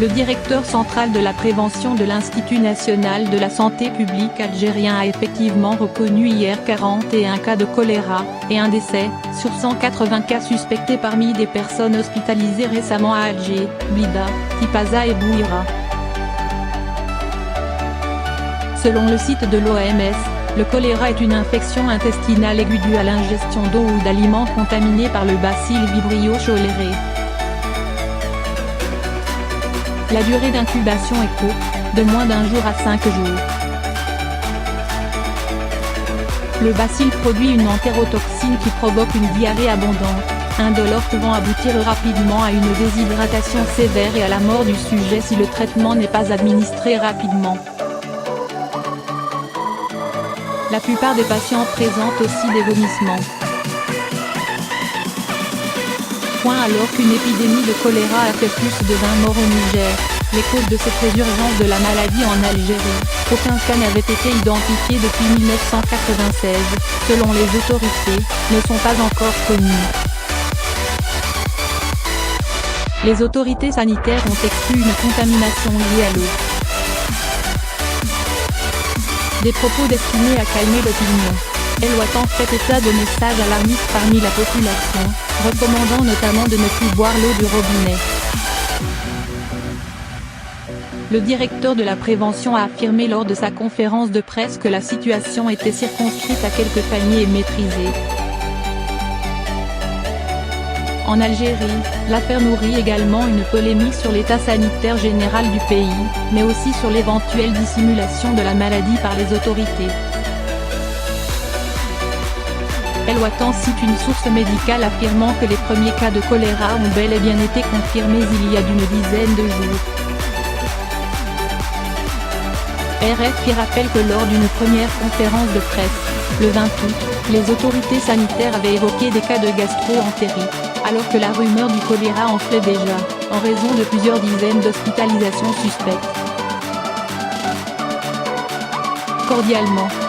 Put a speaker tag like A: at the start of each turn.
A: Le directeur central de la prévention de l'Institut national de la santé publique algérien a effectivement reconnu hier 41 cas de choléra, et un décès, sur 180 cas suspectés parmi des personnes hospitalisées récemment à Alger, Blida, Tipaza et Bouira. Selon le site de l'OMS, le choléra est une infection intestinale aiguë due à l'ingestion d'eau ou d'aliments contaminés par le bacille Vibrio cholerae. La durée d'incubation est courte, de moins d'1 jour à 5 jours. Le bacille produit une entérotoxine qui provoque une diarrhée abondante, indolore pouvant aboutir rapidement à une déshydratation sévère et à la mort du sujet si le traitement n'est pas administré rapidement. La plupart des patients présentent aussi des vomissements. Alors qu'une épidémie de choléra a fait plus de 20 morts au Niger, les causes de cette résurgence de la maladie en Algérie, aucun cas n'avait été identifié depuis 1996, selon les autorités, ne sont pas encore connus. Les autorités sanitaires ont exclu une contamination liée à l'eau. Des propos destinés à calmer l'opinion. Elle en fait état de messages alarmistes parmi la population, recommandant notamment de ne plus boire l'eau du robinet. Le directeur de la prévention a affirmé lors de sa conférence de presse que la situation était circonscrite à quelques familles et maîtrisée. En Algérie, l'affaire nourrit également une polémique sur l'état sanitaire général du pays, mais aussi sur l'éventuelle dissimulation de la maladie par les autorités. El Watan cite une source médicale affirmant que les premiers cas de choléra ont bel et bien été confirmés il y a d'une dizaine de jours. RFI rappelle que lors d'une première conférence de presse, le 20 août, les autorités sanitaires avaient évoqué des cas de gastro-entérite, alors que la rumeur du choléra enflait déjà, en raison de plusieurs dizaines d'hospitalisations suspectes. Cordialement.